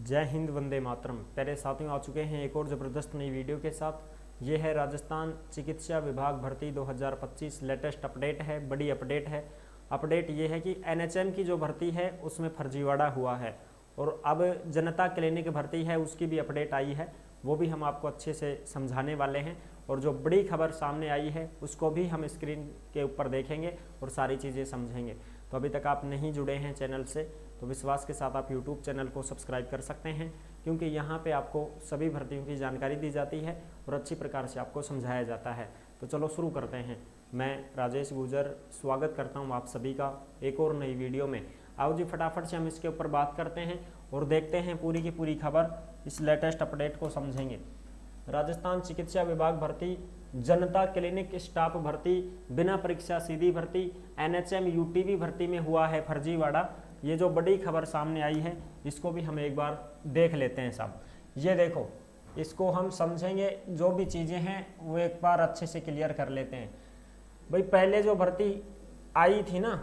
जय हिंद, वंदे मातरम। प्यारे साथियों, आ चुके हैं एक और ज़बरदस्त नई वीडियो के साथ। ये है राजस्थान चिकित्सा विभाग भर्ती 2025 लेटेस्ट अपडेट है, बड़ी अपडेट है। अपडेट ये है कि एनएचएम की जो भर्ती है उसमें फर्जीवाड़ा हुआ है और अब जनता क्लिनिक भर्ती है उसकी भी अपडेट आई है, वो भी हम आपको अच्छे से समझाने वाले हैं। और जो बड़ी खबर सामने आई है उसको भी हम स्क्रीन के ऊपर देखेंगे और सारी चीज़ें समझेंगे। तो अभी तक आप नहीं जुड़े हैं चैनल से तो विश्वास के साथ आप यूट्यूब चैनल को सब्सक्राइब कर सकते हैं, क्योंकि यहाँ पे आपको सभी भर्तियों की जानकारी दी जाती है और अच्छी प्रकार से आपको समझाया जाता है। तो चलो शुरू करते हैं। मैं राजेश गुजर स्वागत करता हूँ आप सभी का एक और नई वीडियो में। आओ जी फटाफट से हम इसके ऊपर बात करते हैं और देखते हैं पूरी की पूरी खबर, इस लेटेस्ट अपडेट को समझेंगे। राजस्थान चिकित्सा विभाग भर्ती, जनता क्लिनिक स्टाफ भर्ती, बिना परीक्षा सीधी भर्ती, एनएचएम यूटीबी भर्ती में हुआ है फर्जीवाड़ा। ये जो बड़ी खबर सामने आई है इसको भी हम एक बार देख लेते हैं साहब। ये देखो, इसको हम समझेंगे, जो भी चीज़ें हैं वो एक बार अच्छे से क्लियर कर लेते हैं। भाई पहले जो भर्ती आई थी ना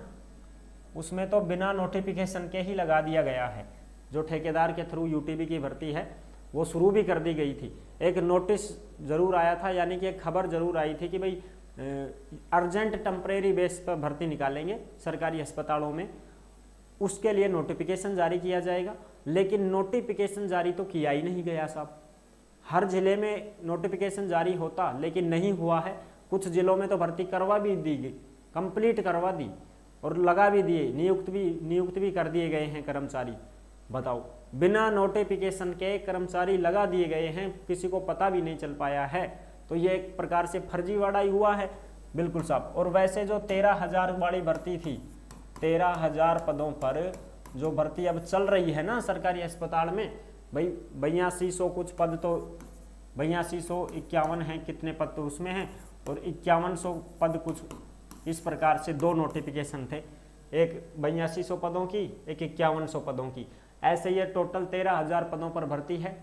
उसमें तो बिना नोटिफिकेशन के ही लगा दिया गया है। जो ठेकेदार के थ्रू यूटीबी की भर्ती है वो शुरू भी कर दी गई थी। एक नोटिस ज़रूर आया था, यानी कि एक खबर ज़रूर आई थी कि भाई अर्जेंट टेम्परेरी बेस पर भर्ती निकालेंगे सरकारी अस्पतालों में, उसके लिए नोटिफिकेशन जारी किया जाएगा। लेकिन नोटिफिकेशन जारी तो किया ही नहीं गया साहब। हर जिले में नोटिफिकेशन जारी होता लेकिन नहीं हुआ है। कुछ जिलों में तो भर्ती करवा भी दी गई, कंप्लीट करवा दी और लगा भी दिए, नियुक्त भी कर दिए गए हैं कर्मचारी। बताओ, बिना नोटिफिकेशन के कर्मचारी लगा दिए गए हैं, किसी को पता भी नहीं चल पाया है। तो ये एक प्रकार से फर्जीवाड़ा ही हुआ है, बिल्कुल साहब। और वैसे जो 13,000 वाली भर्ती थी, 13,000 पदों पर जो भर्ती अब चल रही है ना सरकारी अस्पताल में, भाई 8200 कुछ पद तो 8251 हैं, कितने पद तो उसमें हैं, और 5100 पद कुछ इस प्रकार से दो नोटिफिकेशन थे, एक 8200 पदों की, एक 5100 पदों की। ऐसे ये टोटल 13,000 पदों पर भर्ती है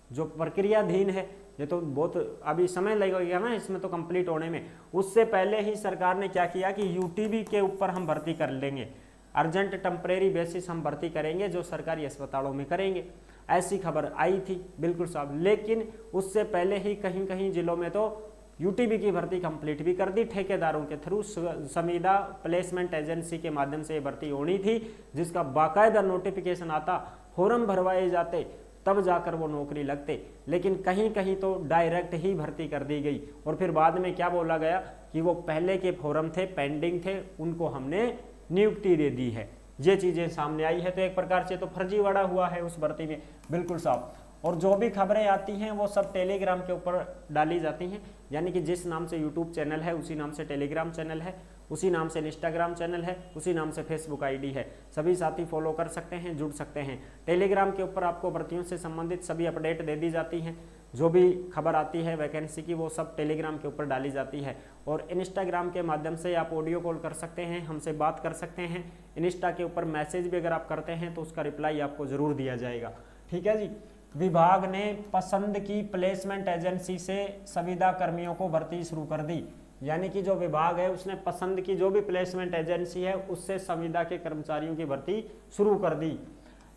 जो प्रक्रियाधीन है। ये तो बहुत अभी समय लगेगा ना इसमें तो कंप्लीट होने में। उससे पहले ही सरकार ने क्या किया कि यूटीबी के ऊपर हम भर्ती कर लेंगे, अर्जेंट टेम्परेरी बेसिस हम भर्ती करेंगे जो सरकारी अस्पतालों में करेंगे, ऐसी खबर आई थी, बिल्कुल साहब। लेकिन उससे पहले ही कहीं कहीं जिलों में तो यूटीबी की भर्ती कंप्लीट भी कर दी ठेकेदारों के थ्रू। संविदा प्लेसमेंट एजेंसी के माध्यम से ये भर्ती होनी थी, जिसका बाकायदा नोटिफिकेशन आता, फॉर्म भरवाए जाते, तब जाकर वो नौकरी लगते। लेकिन कहीं कहीं तो डायरेक्ट ही भर्ती कर दी गई और फिर बाद में क्या बोला गया कि वो पहले के फॉर्म थे, पेंडिंग थे, उनको हमने नियुक्ति दे दी है। ये चीज़ें सामने आई है। तो एक प्रकार से तो फर्जीवाड़ा हुआ है उस भर्ती में, बिल्कुल साहब। और जो भी खबरें आती हैं वो सब टेलीग्राम के ऊपर डाली जाती हैं, यानी कि जिस नाम से यूट्यूब चैनल है उसी नाम से टेलीग्राम चैनल है, उसी नाम से इंस्टाग्राम चैनल है, उसी नाम से फेसबुक आईडी है। सभी साथी फॉलो कर सकते हैं, जुड़ सकते हैं। टेलीग्राम के ऊपर आपको भर्तियों से संबंधित सभी अपडेट दे दी जाती हैं। जो भी खबर आती है वैकेंसी की वो सब टेलीग्राम के ऊपर डाली जाती है। और इंस्टाग्राम के माध्यम से आप ऑडियो कॉल कर सकते हैं, हमसे बात कर सकते हैं। इंस्टा के ऊपर मैसेज भी अगर आप करते हैं तो उसका रिप्लाई आपको ज़रूर दिया जाएगा, ठीक है जी। विभाग ने पसंद की प्लेसमेंट एजेंसी से संविदा कर्मियों को भर्ती शुरू कर दी, यानी कि जो विभाग है उसने पसंद की जो भी प्लेसमेंट एजेंसी है उससे संविदा के कर्मचारियों की भर्ती शुरू कर दी।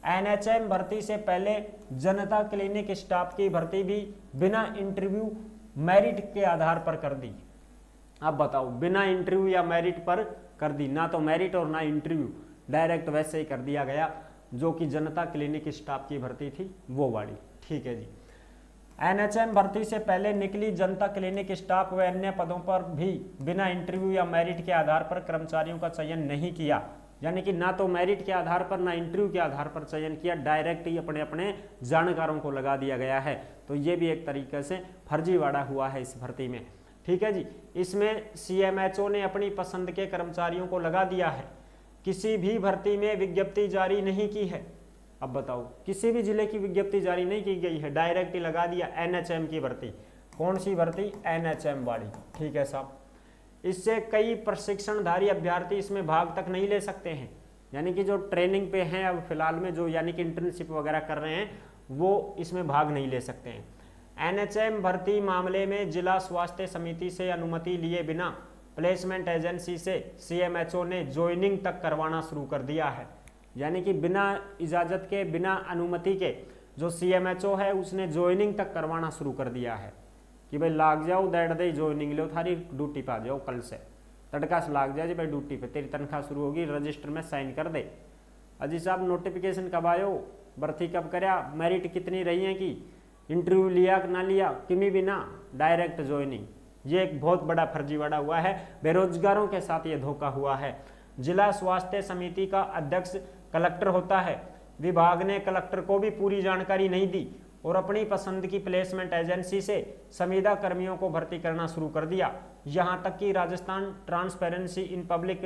एनएचएम भर्ती से पहले जनता क्लिनिक स्टाफ की भर्ती भी बिना इंटरव्यू मेरिट के आधार पर कर दी। अब बताओ, बिना इंटरव्यू या मेरिट पर कर दी, ना तो मेरिट और ना इंटरव्यू, डायरेक्ट वैसे ही कर दिया गया। जो कि जनता क्लिनिक स्टाफ की भर्ती थी वो वाली, ठीक है जी। एनएचएम भर्ती से पहले निकली जनता क्लिनिक स्टाफ व अन्य पदों पर भी बिना इंटरव्यू या मेरिट के आधार पर कर्मचारियों का चयन नहीं किया, यानी कि ना तो मेरिट के आधार पर ना इंटरव्यू के आधार पर चयन किया, डायरेक्ट ही अपने अपने जानकारों को लगा दिया गया है। तो ये भी एक तरीके से फर्जीवाड़ा हुआ है इस भर्ती में, ठीक है जी। इसमें सीएमएचओ ने अपनी पसंद के कर्मचारियों को लगा दिया है, किसी भी भर्ती में विज्ञप्ति जारी नहीं की है। अब बताओ, किसी भी जिले की विज्ञप्ति जारी नहीं की गई है, डायरेक्ट ही लगा दिया एनएचएम की भर्ती। कौन सी भर्ती? एनएचएम वाली, ठीक है साहब। इससे कई प्रशिक्षणधारी अभ्यर्थी इसमें भाग तक नहीं ले सकते हैं, यानी कि जो ट्रेनिंग पे हैं अब फिलहाल में, जो यानी कि इंटर्नशिप वगैरह कर रहे हैं, वो इसमें भाग नहीं ले सकते हैं। एनएचएम भर्ती मामले में जिला स्वास्थ्य समिति से अनुमति लिए बिना प्लेसमेंट एजेंसी से सीएमएचओ ने ज्वाइनिंग तक करवाना शुरू कर दिया है, यानी कि बिना इजाज़त के, बिना अनुमति के जो CMHO है उसने ज्वाइनिंग तक करवाना शुरू कर दिया है कि भाई लाग जाओ दैट दे ज्वाइनिंग लो, थारी ड्यूटी पे आ जाओ, कल से तड़का से लाग जाए भाई ड्यूटी पे, तेरी तनख्वाह शुरू होगी, रजिस्टर में साइन कर दे। अजी साहब नोटिफिकेशन कब आयो, भर्ती कब करया, मेरिट कितनी रही है कि इंटरव्यू लिया कि ना लिया, किमी भी ना, डायरेक्ट ज्वाइनिंग। ये एक बहुत बड़ा फर्जीवाड़ा हुआ है, बेरोजगारों के साथ ये धोखा हुआ है। जिला स्वास्थ्य समिति का अध्यक्ष कलेक्टर होता है, विभाग ने कलेक्टर को भी पूरी जानकारी नहीं दी और अपनी पसंद की प्लेसमेंट एजेंसी से संविदा कर्मियों को भर्ती करना शुरू कर दिया। यहां तक कि Rajasthan transparency in public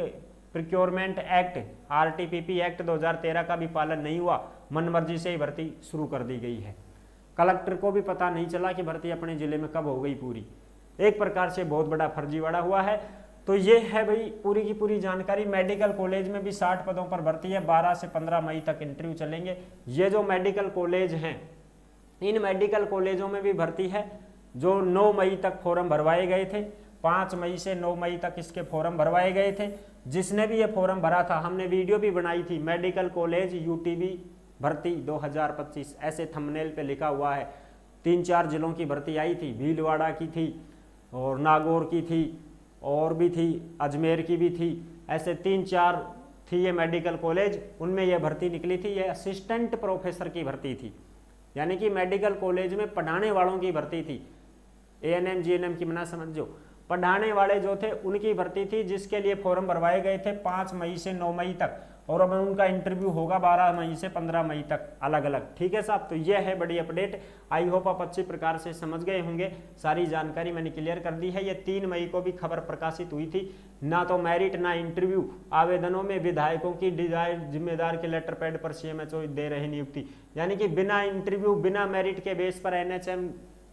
procurement act RTPP act 2013 का भी पालन नहीं हुआ, मनमर्जी से ही भर्ती शुरू कर दी गई है। कलेक्टर को भी पता नहीं चला कि भर्ती अपने जिले में कब हो गई पूरी। एक प्रकार से बहुत बड़ा फर्जीवाड़ा हुआ है। तो ये है भाई पूरी की पूरी जानकारी। मेडिकल कॉलेज में भी 60 पदों पर भर्ती है, 12 से 15 मई तक इंटरव्यू चलेंगे। ये जो मेडिकल कॉलेज हैं, इन मेडिकल कॉलेजों में भी भर्ती है। जो 9 मई तक फॉर्म भरवाए गए थे, 5 मई से 9 मई तक इसके फॉर्म भरवाए गए थे। जिसने भी ये फॉर्म भरा था, हमने वीडियो भी बनाई थी, मेडिकल कॉलेज UTB भर्ती 2025 ऐसे थंबनेल पे लिखा हुआ है। 3-4 जिलों की भर्ती आई थी, भीलवाड़ा की थी और नागौर की थी और भी थी, अजमेर की भी थी, ऐसे 3-4 थी ये मेडिकल कॉलेज, उनमें ये भर्ती निकली थी। ये असिस्टेंट प्रोफेसर की भर्ती थी, यानी कि मेडिकल कॉलेज में पढ़ाने वालों की भर्ती थी। ANM GNM की मना समझो, पढ़ाने वाले जो थे उनकी भर्ती थी, जिसके लिए फॉर्म भरवाए गए थे 5 मई से 9 मई तक, और अब उनका इंटरव्यू होगा 12 मई से 15 मई तक अलग अलग। ठीक है साहब, तो यह है बड़ी अपडेट। आई होप आप अच्छी प्रकार से समझ गए होंगे, सारी जानकारी मैंने क्लियर कर दी है। ये 3 मई को भी खबर प्रकाशित हुई थी। ना तो मेरिट ना इंटरव्यू, आवेदनों में विधायकों की डिजायर जिम्मेदार के लेटर पैड पर CMHO दे रहे नियुक्ति, यानी कि बिना इंटरव्यू बिना मेरिट के बेस पर NHM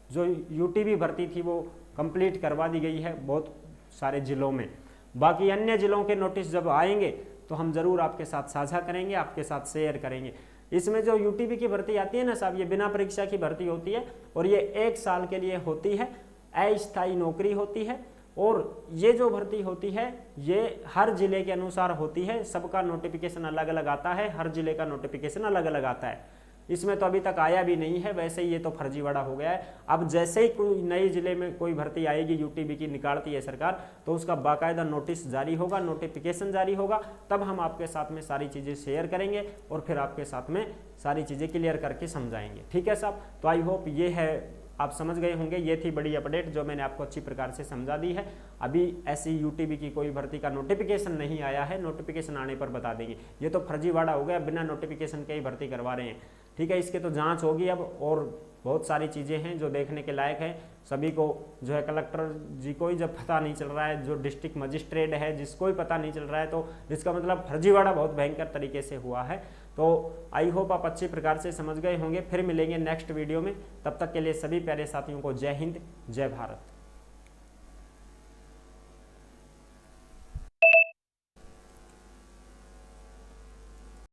जो UTB भर्ती थी वो कंप्लीट करवा दी गई है बहुत सारे जिलों में। बाकी अन्य जिलों के नोटिस जब आएंगे तो हम जरूर आपके साथ साझा करेंगे, आपके साथ शेयर करेंगे। इसमें जो UTB की भर्ती आती है ना साहब, ये बिना परीक्षा की भर्ती होती है और ये 1 साल के लिए होती है, अस्थायी नौकरी होती है। और ये जो भर्ती होती है ये हर जिले के अनुसार होती है, सबका नोटिफिकेशन अलग अलग आता है, हर जिले का नोटिफिकेशन अलग अलग आता है। इसमें तो अभी तक आया भी नहीं है, वैसे ही ये तो फर्जीवाड़ा हो गया है। अब जैसे ही कोई नए जिले में कोई भर्ती आएगी UTB की निकालती है सरकार, तो उसका बाकायदा नोटिस जारी होगा, नोटिफिकेशन जारी होगा, तब हम आपके साथ में सारी चीज़ें शेयर करेंगे और फिर आपके साथ में सारी चीज़ें क्लियर करके समझाएंगे। ठीक है साहब, तो आई होप ये है आप समझ गए होंगे। ये थी बड़ी अपडेट जो मैंने आपको अच्छी प्रकार से समझा दी है। अभी ऐसी UTB की कोई भर्ती का नोटिफिकेशन नहीं आया है, नोटिफिकेशन आने पर बता देंगे। ये तो फर्जीवाड़ा हो गया, बिना नोटिफिकेशन के ही भर्ती करवा रहे हैं। ठीक है, इसके तो जांच होगी अब, और बहुत सारी चीज़ें हैं जो देखने के लायक हैं। सभी को जो है कलेक्टर जी को ही जब पता नहीं चल रहा है, जो डिस्ट्रिक्ट मजिस्ट्रेट है जिसको ही पता नहीं चल रहा है, तो इसका मतलब फर्जीवाड़ा बहुत भयंकर तरीके से हुआ है। तो आई होप आप अच्छी प्रकार से समझ गए होंगे। फिर मिलेंगे नेक्स्ट वीडियो में, तब तक के लिए सभी प्यारे साथियों को जय हिंद, जय भारत।